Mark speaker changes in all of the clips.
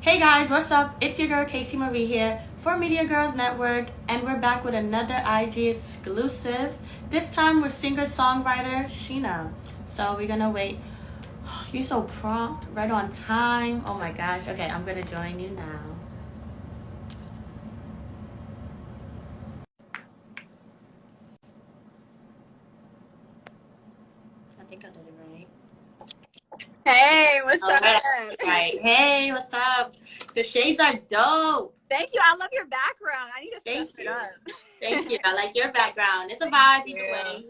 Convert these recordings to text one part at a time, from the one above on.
Speaker 1: Hey guys, what's up? It's your girl Casey Marie here for Media Girls Network, and we're back with another IG exclusive. This time with singer-songwriter Shenna. So we're gonna wait. You're so prompt, right on time. Oh my gosh. Okay, I'm gonna join you now. I think I did it right.
Speaker 2: Hey, what's
Speaker 1: All
Speaker 2: up?
Speaker 1: right. Right. Hey, what's up? The shades are dope.
Speaker 2: Thank you. I love your background. I need to step
Speaker 1: Thank
Speaker 2: it
Speaker 1: you.
Speaker 2: up.
Speaker 1: Thank you. I like your background. It's a vibe either
Speaker 2: Yeah.
Speaker 1: way.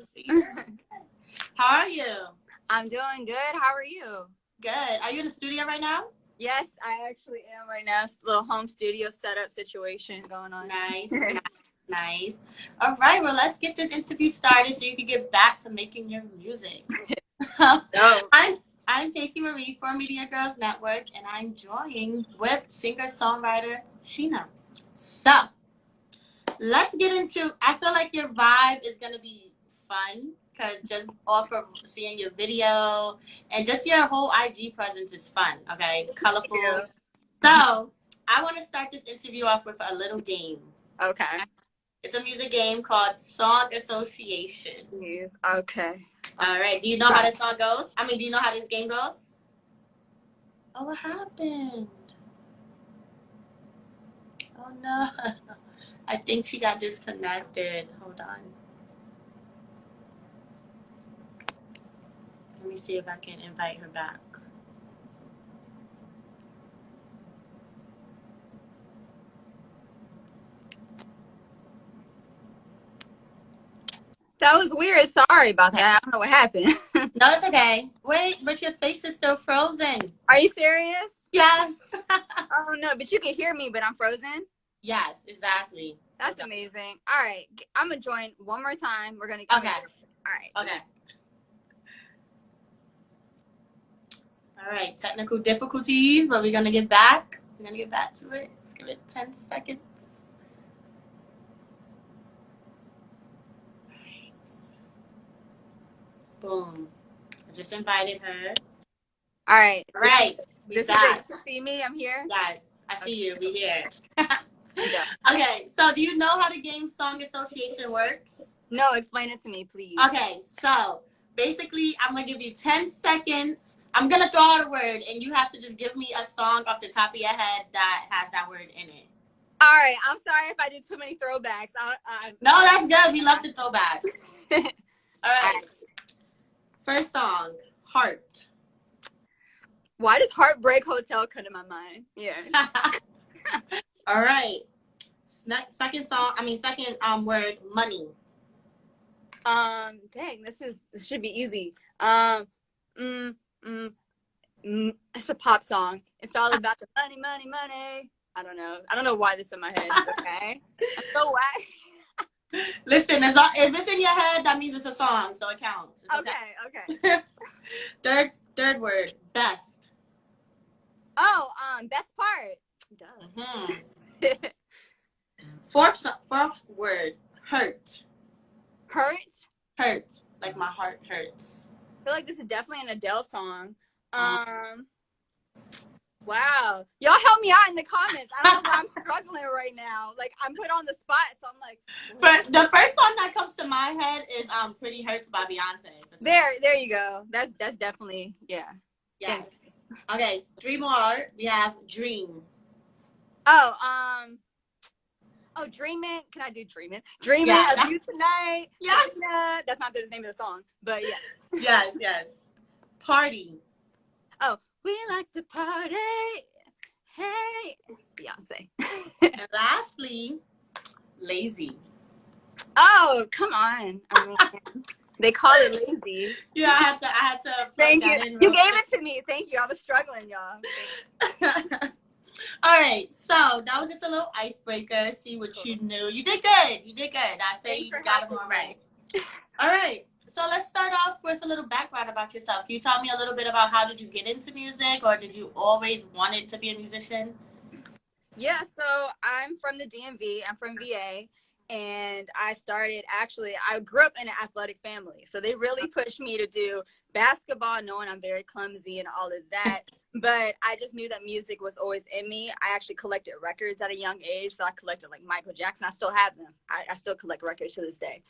Speaker 1: How are you?
Speaker 2: I'm doing good. How are you?
Speaker 1: Good. Are you in the studio right now?
Speaker 2: Yes, I actually am right now. It's a little home studio setup situation going on.
Speaker 1: Nice. Nice. All right. Well, let's get this interview started so you can get back to making your music.
Speaker 2: So,
Speaker 1: I'm Casey Marie for Media Girls Network, and I'm joined with singer-songwriter Shenna. So let's get into. I feel like your vibe is gonna be fun because just off of seeing your video and just your whole IG presence is fun. Okay, colorful.
Speaker 2: you.
Speaker 1: So I want to start this interview off with a little game.
Speaker 2: Okay.
Speaker 1: It's a music game called Song Association.
Speaker 2: Jeez. Okay.
Speaker 1: All right. Do you know how this song goes? I mean, do you know how this game goes? Oh, what happened? Oh no. I think she got disconnected. Hold on. Let me see if I can invite her back.
Speaker 2: That was weird. Sorry about
Speaker 1: Okay.
Speaker 2: that. I don't know what happened.
Speaker 1: No, it's okay. Wait, but your face is still frozen.
Speaker 2: Are you serious?
Speaker 1: Yes.
Speaker 2: Oh no, but you can hear me, but I'm frozen.
Speaker 1: Yes, exactly.
Speaker 2: That's amazing. All right, I'm gonna join one more time. We're gonna.
Speaker 1: Okay.
Speaker 2: All right.
Speaker 1: Okay. All right. Technical difficulties, but we're gonna get back. We're gonna get back to it. Let's give it 10 seconds. All right. Boom. I just invited her.
Speaker 2: All right.
Speaker 1: All right. We
Speaker 2: This is
Speaker 1: back.
Speaker 2: it. You see me? I'm here.
Speaker 1: Yes, I see you. We here.
Speaker 2: Yeah.
Speaker 1: Okay, so do you know how the game Song Association works?
Speaker 2: No, explain it to me, please.
Speaker 1: Okay, so basically, I'm gonna give you 10 seconds. I'm gonna throw out a word, and you have to just give me a song off the top of your head that has that word in it.
Speaker 2: All right. I'm sorry if I did too many throwbacks.
Speaker 1: No, that's good. We love the throwbacks. All right. First song, Heart.
Speaker 2: Why does Heartbreak Hotel come to my mind? Yeah.
Speaker 1: All right. Second song, second word, money.
Speaker 2: Dang, this should be easy. It's a pop song. It's all about the money, money, money. I don't know. I don't know why this is in my head. Okay. I'm so whack.
Speaker 1: Listen, if it's in your head, that means it's a song, so it counts.
Speaker 2: Okay.
Speaker 1: Third word, best.
Speaker 2: Oh, best part. Duh.
Speaker 1: Mm-hmm. Fourth word, hurt.
Speaker 2: Hurt.
Speaker 1: Like my heart hurts.
Speaker 2: I feel like this is definitely an Adele song. Wow. Y'all help me out in the comments. I don't know why I'm struggling right now. Like, I'm put on the spot, so I'm like.
Speaker 1: But the first song that comes to my head is Pretty Hurts by Beyonce.
Speaker 2: There you go. That's definitely, yeah.
Speaker 1: Yes. Okay, 3 more. We have Dream.
Speaker 2: Oh, Dreaming. Can I do Dreaming? Dreaming of you tonight.
Speaker 1: Yes.
Speaker 2: That's not the name of the song, but yeah.
Speaker 1: Yes. Party.
Speaker 2: Oh, we like to party. Hey, Beyonce.
Speaker 1: And lastly, Lazy.
Speaker 2: Oh, come on. I mean, they call it lazy.
Speaker 1: Yeah, I had to
Speaker 2: Thank you. You gave it to me. Thank you. I was struggling, y'all.
Speaker 1: All right, so that was just a little icebreaker. See what you knew. You did good. I say you got them all right. All right, so let's start off with a little background about yourself. Can you tell me a little bit about how did you get into music, or did you always wanted to be a musician?
Speaker 2: Yeah, so I'm from the DMV. I'm from VA. And I grew up in an athletic family. So they really pushed me to do basketball, knowing I'm very clumsy and all of that. But I just knew that music was always in me. I actually collected records at a young age. So I collected like Michael Jackson. I still have them. I still collect records to this day.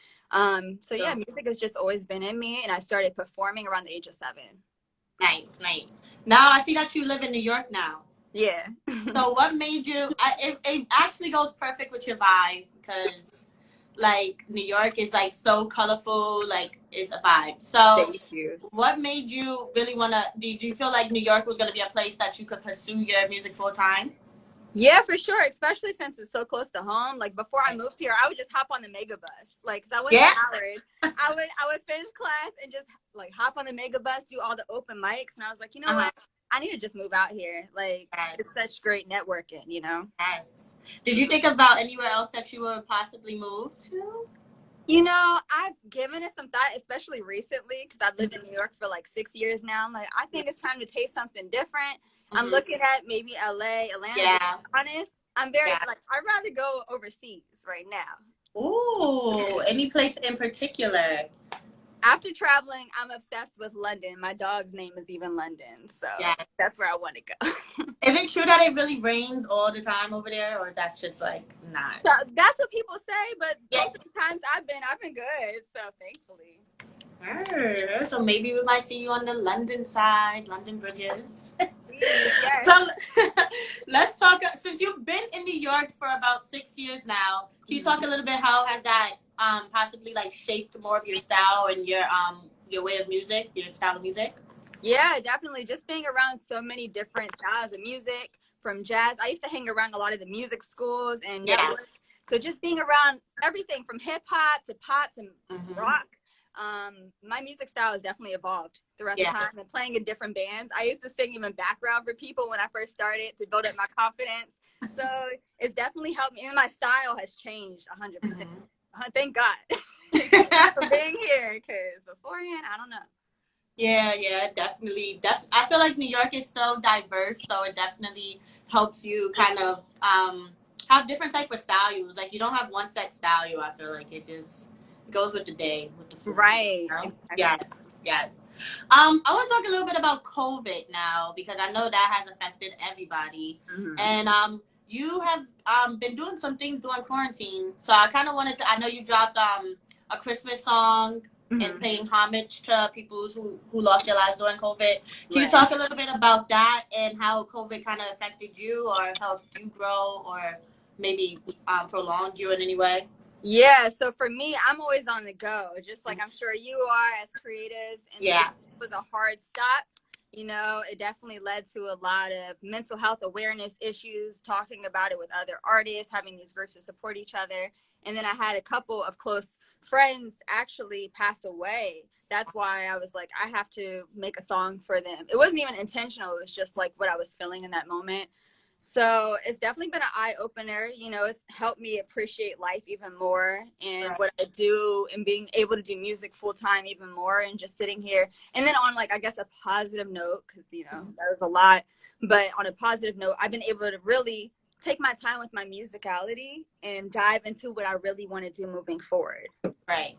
Speaker 2: So yeah, music has just always been in me. And I started performing around the age of 7.
Speaker 1: Nice, nice. Now I see that you live in New York now.
Speaker 2: Yeah.
Speaker 1: So what made you, it actually goes perfect with your vibe because like New York is like so colorful, like it's a vibe. So
Speaker 2: Thank you.
Speaker 1: what made you really want to, did you feel like New York was going to be a place that you could pursue your music full time?
Speaker 2: Yeah, for sure. Especially since it's so close to home. Like before I moved here, I would just hop on the mega bus. Like, cause I went to Howard, I would finish class and just like hop on the mega bus, do all the open mics, and I was like, you know what? I need to just move out here. Like, it's such great networking, you know.
Speaker 1: Yes. Did you think about anywhere else that you would possibly move to?
Speaker 2: You know, I've given it some thought, especially recently, because I've lived in New York for like 6 years now. I'm like, I think it's time to taste something different. I'm looking at maybe LA, Atlanta. Yeah. To be honest, I'm very like, I'd rather go overseas right now.
Speaker 1: Ooh, any place in particular?
Speaker 2: After traveling, I'm obsessed with London. My dog's name is even London, so that's where I want to go.
Speaker 1: Is it true that it really rains all the time over there, or that's just like not?
Speaker 2: So that's what people say, but both the times I've been good, so thankfully.
Speaker 1: So maybe we might see you on the London side, London bridges.
Speaker 2: Yes.
Speaker 1: So let's talk. Since you've been in New York for about 6 years now, can you talk a little bit how has that possibly like shaped more of your style and your way of music, your style of music?
Speaker 2: Yeah, definitely. Just being around so many different styles of music, from jazz. I used to hang around a lot of the music schools and network. So just being around everything from hip hop to pop to rock. My music style has definitely evolved throughout the time and playing in different bands. I used to sing even background for people when I first started to build up my confidence. So it's definitely helped me. And my style has changed 100%. Thank God for being here, because beforehand, I don't know.
Speaker 1: Yeah, definitely. I feel like New York is so diverse, so it definitely helps you kind of have different type of styles. Like you don't have one set style. I feel like it just goes with the day, with the food.
Speaker 2: Right.
Speaker 1: You know? Yes. I want to talk a little bit about COVID now because I know that has affected everybody. And you have been doing some things during quarantine. So I kind of wanted to. I know you dropped a Christmas song. And paying homage to people who lost their lives during COVID. Can you talk a little bit about that and how COVID kind of affected you or helped you grow or maybe prolonged you in any way?
Speaker 2: Yeah, so for me, I'm always on the go, just like I'm sure you are as creatives. And it was a hard stop. You know, it definitely led to a lot of mental health awareness issues, talking about it with other artists, having these groups to support each other. And then I had a couple of close friends actually pass away. That's why I was like, I have to make a song for them. It wasn't even intentional. It was just like what I was feeling in that moment. So it's definitely been an eye-opener. You know, it's helped me appreciate life even more and what I do and being able to do music full-time even more and just sitting here. And then on, like, I guess a positive note, because, you know, that was a lot. But on a positive note, I've been able to really take my time with my musicality and dive into what I really want to do moving forward.
Speaker 1: Right.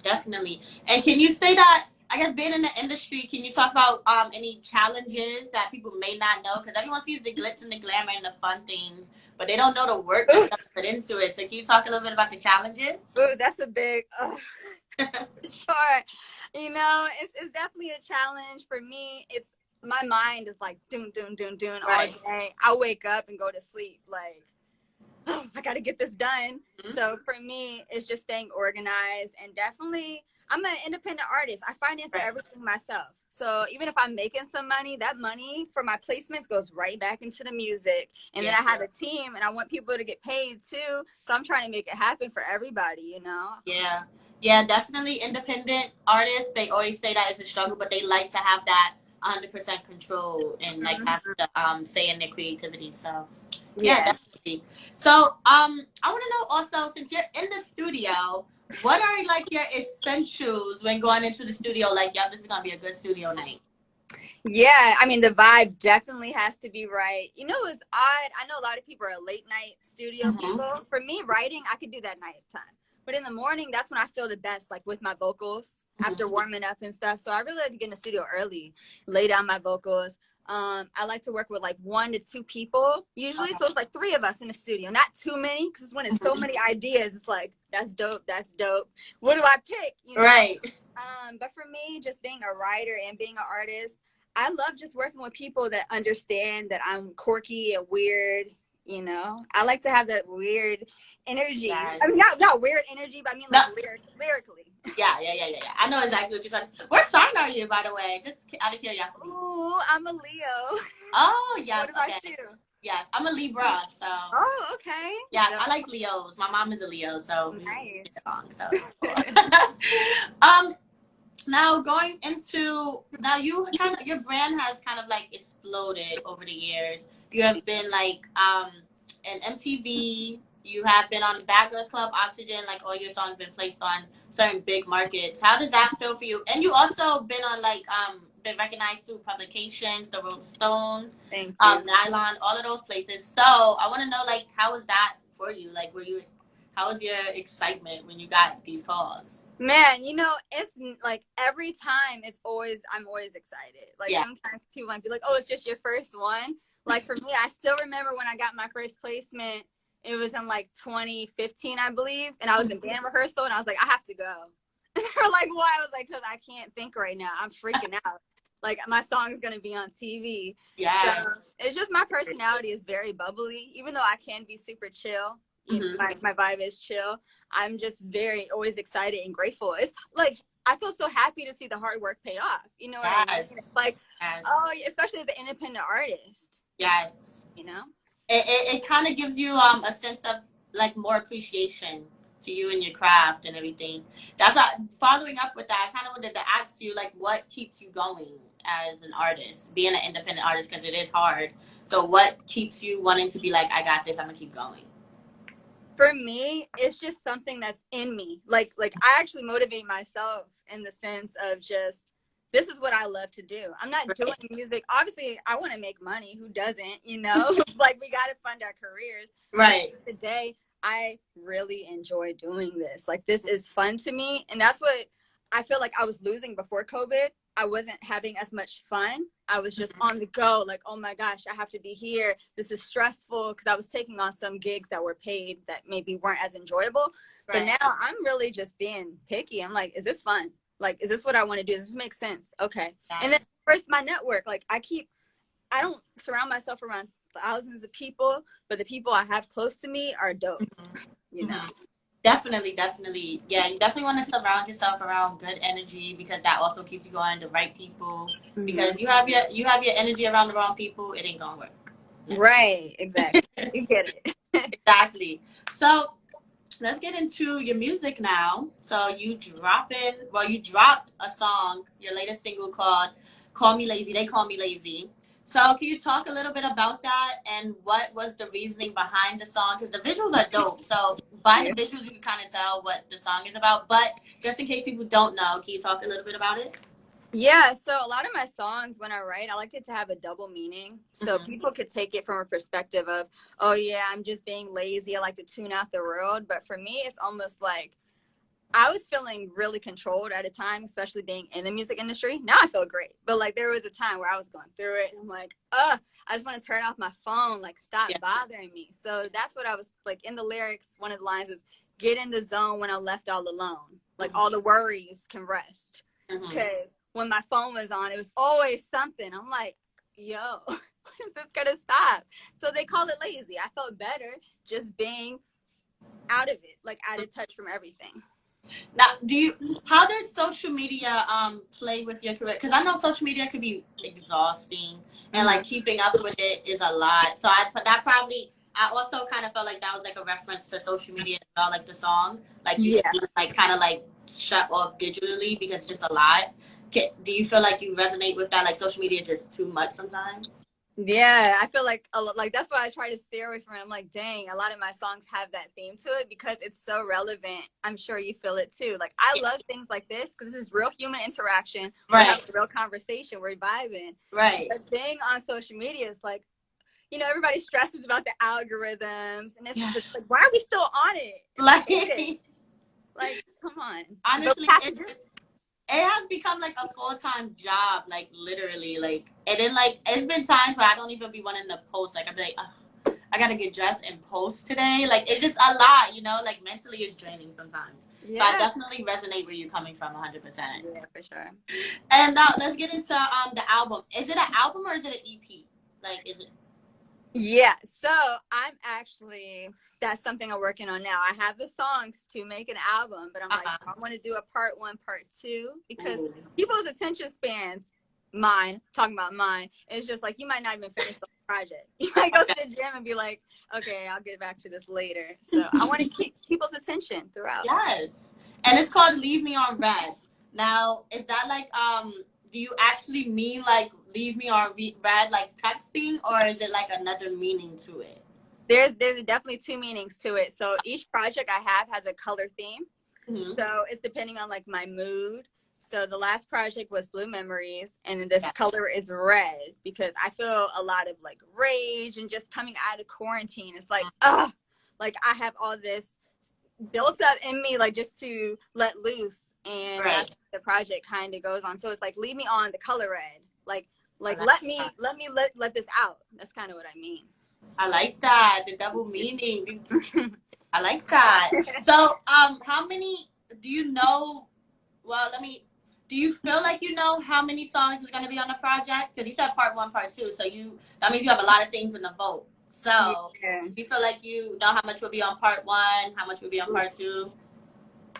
Speaker 1: Definitely. And can you say that, I guess being in the industry, can you talk about any challenges that people may not know? Because everyone sees the glitz and the glamour and the fun things, but they don't know the work that's put into it. So can you talk a little bit about the challenges?
Speaker 2: Ooh, that's a big, sure. You know, it's definitely a challenge for me. It's my mind is like doon all day. I wake up and go to sleep like, oh, I got to get this done. So for me, it's just staying organized and definitely, I'm an independent artist. I finance everything myself. So even if I'm making some money, that money for my placements goes right back into the music. And then I have a team and I want people to get paid too. So I'm trying to make it happen for everybody, you know?
Speaker 1: Yeah, definitely independent artists. They always say that it's a struggle, but they like to have that 100% control and like have to say in their creativity. So yeah, definitely. So I want to know also, since you're in the studio, what are like your essentials when going into the studio? Like, yeah, this is gonna be a good studio night.
Speaker 2: Yeah, I mean, the vibe definitely has to be right. You know, it's odd. I know a lot of people are late night studio people. For me, writing, I could do that nighttime. But in the morning, that's when I feel the best, like with my vocals after warming up and stuff. So I really like to get in the studio early, lay down my vocals. I like to work with like 1 to 2 people usually. So it's like 3 of us in the studio, not too many, because when it's so many ideas, it's like, that's dope. That's dope. What do I pick? You know?
Speaker 1: Right.
Speaker 2: But for me, just being a writer and being an artist, I love just working with people that understand that I'm quirky and weird. You know, I like to have that weird energy.
Speaker 1: Yes.
Speaker 2: I mean, not weird energy, but I mean like lyrically.
Speaker 1: Yeah. I know exactly what you're saying. What sign are you, by the way? Just out of curiosity.
Speaker 2: Ooh, I'm a Leo.
Speaker 1: Oh, yes.
Speaker 2: What about
Speaker 1: okay.
Speaker 2: you?
Speaker 1: Yes, I'm a Libra, so.
Speaker 2: Oh, okay.
Speaker 1: Yes, I like Leos. My mom is a Leo, so
Speaker 2: Nice.
Speaker 1: we get along, so it's cool. Now going into your brand has kind of like exploded over the years. You have been like in MTV. You have been on Bad Girls Club, Oxygen. Like all your songs been placed on certain big markets. How does that feel for you? And you also been on like been recognized through publications, the Rolling Stone, Nylon, all of those places. So I want to know like how was that for you? Like how was your excitement when you got these calls?
Speaker 2: Man, you know, it's like every time I'm always excited. Like sometimes people might be like, oh, it's just your first one. Like for me, I still remember when I got my first placement, it was in like 2015, I believe. And I was in band rehearsal and I was like, I have to go. And they were like, why? I was like, because I can't think right now. I'm freaking out. Like my song is going to be on TV.
Speaker 1: Yeah.
Speaker 2: So it's just my personality is very bubbly, even though I can be super chill. My vibe is chill. I'm just always excited and grateful. It's like I feel so happy to see the hard work pay off. You know what I mean? It's like, oh, especially as an independent artist.
Speaker 1: Yes.
Speaker 2: You know?
Speaker 1: It kind of gives you a sense of like more appreciation to you and your craft and everything. That's following up with that. I kind of wanted to ask you like what keeps you going as an artist, being an independent artist, because it is hard. So what keeps you wanting to be like, I got this, I'm gonna keep going?
Speaker 2: For me, it's just something that's in me. Like I actually motivate myself in the sense of just, this is what I love to do. I'm not doing music. Obviously, I want to make money. Who doesn't, you know? Like, we got to fund our careers.
Speaker 1: Right.
Speaker 2: But today, I really enjoy doing this. Like, this is fun to me. And that's what I feel like I was losing before COVID. I wasn't having as much fun. I was just on the go, like, oh my gosh, I have to be here. This is stressful, because I was taking on some gigs that were paid that maybe weren't as enjoyable. But now I'm really just being picky. I'm like, is this fun? Like, is this what I want to do? Does this make sense? Okay. And then first, my network. Like, I don't surround myself around thousands of people, but the people I have close to me are dope. You know?
Speaker 1: Definitely. Yeah, you definitely want to surround yourself around good energy, because that also keeps you going, the right people. Because you have your energy around the wrong people, it ain't gonna work.
Speaker 2: Right, exactly. You get it.
Speaker 1: Exactly. So let's get into your music now. So you dropped a song, your latest single called Call Me Lazy. They Call Me Lazy. So can you talk a little bit about that, and what was the reasoning behind the song? Because the visuals are dope. So by the visuals, you can kind of tell what the song is about. But just in case people don't know, can you talk a little bit about it?
Speaker 2: Yeah, so a lot of my songs, when I write, I like it to have a double meaning. So people could take it from a perspective of, oh yeah, I'm just being lazy. I like to tune out the world. But for me, it's almost like I was feeling really controlled at a time, especially being in the music industry. Now I feel great. But like there was a time where I was going through it and I'm like, I just want to turn off my phone. Like, stop bothering me. So that's what I was like in the lyrics. One of the lines is, get in the zone when I'm left all alone. Like all the worries can rest. Because when my phone was on, it was always something. I'm like, yo, when is this going to stop? So they call it lazy. I felt better just being out of it, like out of touch from everything.
Speaker 1: Now, how does social media play with your career? Because I know social media could be exhausting, and like keeping up with it is a lot. So I also kind of felt like that was like a reference to social media as well, like the song. Like you like kind of like shut off digitally because it's just a lot. Do you feel like you resonate with that? Like social media is just too much sometimes?
Speaker 2: Yeah, I feel like that's why I try to stay away from it. I'm like, dang, a lot of my songs have that theme to it because it's so relevant. I'm sure you feel it too. Like, I love things like this because this is real human interaction. We're having a real conversation. We're vibing.
Speaker 1: Right.
Speaker 2: But being on social media is like, you know, everybody stresses about the algorithms, and it's like, why are we still on it? Like, come on.
Speaker 1: Honestly, it has become like a full-time job, like literally, like, and then like it's been times where I don't even be wanting to post. Like I'd be like, ugh, I gotta get dressed and post today. Like it's just a lot, you know. Like mentally, it's draining sometimes. Yeah. So I definitely resonate where you're coming from, 100%.
Speaker 2: Yeah, for sure.
Speaker 1: And now let's get into the album. Is it an album or is it an EP? Like, is it?
Speaker 2: Yeah, so I'm actually, that's something I'm working on now. I have the songs to make an album, but I'm like, I want to do a part 1, part 2, because people's attention spans, talking about mine, it's just like, you might not even finish the project. You might go to the gym and be like, okay, I'll get back to this later. So I want to keep people's attention throughout.
Speaker 1: Yes. And it's called Leave Me on Red. Now, is that like, do you actually mean like leave me on red, like texting, or is it like another meaning to it?
Speaker 2: There's definitely 2 meanings to it. So each project I have has a color theme. Mm-hmm. So it's depending on like my mood. So the last project was Blue Memories, and this color is red because I feel a lot of like rage and just coming out of quarantine. It's like, ugh, like I have all this built up in me, like just to let loose, and that's what the project kind of goes on. So it's like, leave me on the color red, like let me let this out. That's kind of what I mean.
Speaker 1: I like that, the double meaning. I like that. So how many do you know? Well, do you feel like you know how many songs is going to be on the project? Because you said part 1, part 2, so that means you have a lot of things in the vote. So do you feel like you know how much will be on part 1, how much will be on part 2?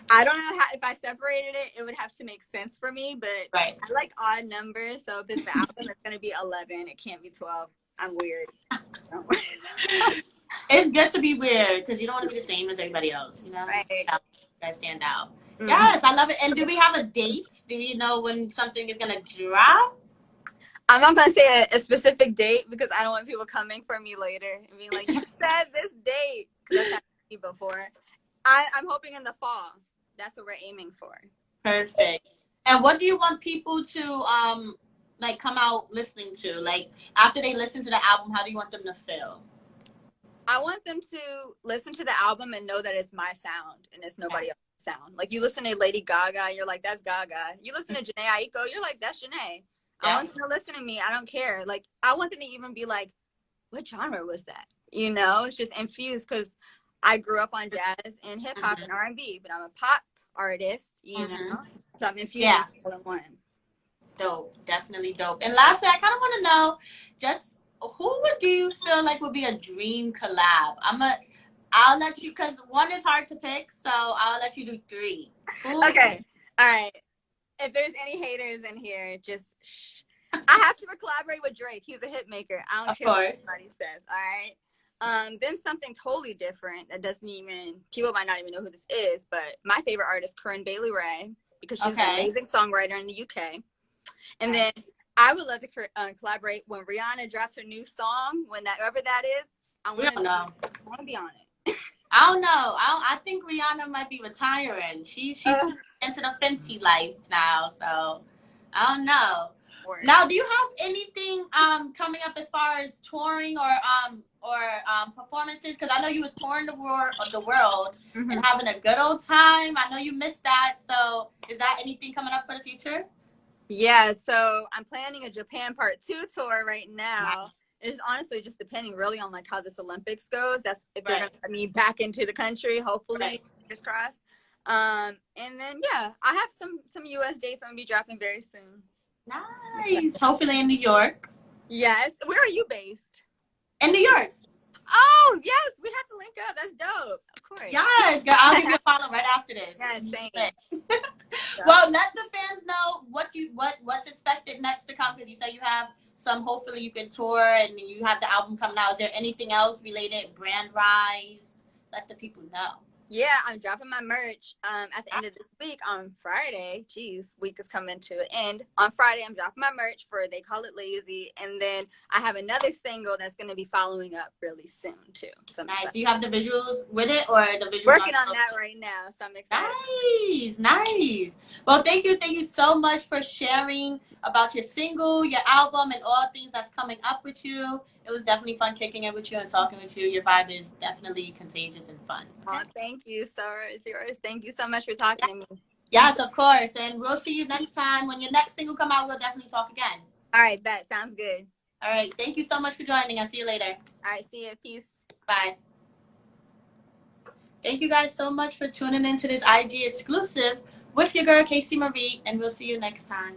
Speaker 2: I don't know if I separated it, it would have to make sense for me, but I like odd numbers. So if it's the album, it's going to be 11. It can't be 12. I'm weird.
Speaker 1: It's good to be weird because you don't want to be the same as everybody else, you know?
Speaker 2: Right.
Speaker 1: You guys stand out. Mm-hmm. Yes, I love it. And do we have a date? Do we know when something is going to drop?
Speaker 2: I'm not going to say a specific date because I don't want people coming for me later and being like, you said this date. Because that's happened before. I'm hoping in the fall. That's what we're aiming for.
Speaker 1: Perfect. And what do you want people to like come out listening to? Like after they listen to the album, how do you want them to feel?
Speaker 2: I want them to listen to the album and know that it's my sound and it's nobody else's sound. Like you listen to Lady Gaga, you're like, that's Gaga. You listen to Jhené Aiko, you're like, that's Jhené. I want them to listen to me. I don't care. Like I want them to even be like, what genre was that? You know, it's just infused because I grew up on jazz and hip hop and R&B, but I'm a pop artist, you know, so I'm infused all in one.
Speaker 1: Dope, definitely dope. And lastly, I kind of want to know, just who do you feel like would be a dream collab? I'll let you, because 1 is hard to pick, so I'll let you do 3.
Speaker 2: Okay, all right. If there's any haters in here, just I have to collaborate with Drake. He's a hit maker. I don't care what anybody says. All right. Then something totally different that people might not even know who this is, but my favorite artist, Corinne Bailey Rae, because she's an amazing songwriter in the UK. And then I would love to collaborate when Rihanna drops her new song, whenever that is. I want to be on it.
Speaker 1: I don't know. I think Rihanna might be retiring. She's into the Fenty life now, so I don't know. Now, do you have anything coming up as far as touring or performances? Because I know you was touring the world and having a good old time. I know you missed that. So is that anything coming up for the future?
Speaker 2: Yeah, so I'm planning a Japan Part 2 tour right now. It's honestly just depending really on like how this Olympics goes. That's if they're gonna let me back into the country, hopefully, fingers crossed. And then I have some US dates I'm gonna be dropping very soon.
Speaker 1: Nice. Hopefully in New York.
Speaker 2: Yes. Where are you based?
Speaker 1: In New York.
Speaker 2: Oh yes, we have to link up. That's dope. Of course.
Speaker 1: Yes, girl, I'll give you a follow right after this.
Speaker 2: Yes, thanks.
Speaker 1: Well, let the fans know what's expected next to come, because you say you have some. Hopefully, you can tour and you have the album coming out. Is there anything else related, brand wise? Let the people know.
Speaker 2: Yeah, I'm dropping my merch at the end of this week on Friday. Jeez, week is coming to an end. On Friday, I'm dropping my merch for They Call It Lazy. And then I have another single that's going to be following up really soon, too. So
Speaker 1: nice. Do you have the visuals with it, or the visuals?
Speaker 2: Working on that right now, so I'm excited.
Speaker 1: Nice. Well, thank you so much for sharing about your single, your album, and all things that's coming up with you. It was definitely fun kicking it with you and talking with you. Your vibe is definitely contagious and fun.
Speaker 2: Oh, thank you. So is yours. Thank you so much for talking to me.
Speaker 1: Yes, of course. And we'll see you next time. When your next single come out, we'll definitely talk again.
Speaker 2: All right, bet. Sounds good.
Speaker 1: All right. Thank you so much for joining. I'll see you later.
Speaker 2: All right, see you. Peace.
Speaker 1: Bye. Thank you guys so much for tuning in to this IG exclusive with your girl, Casey Marie, and we'll see you next time.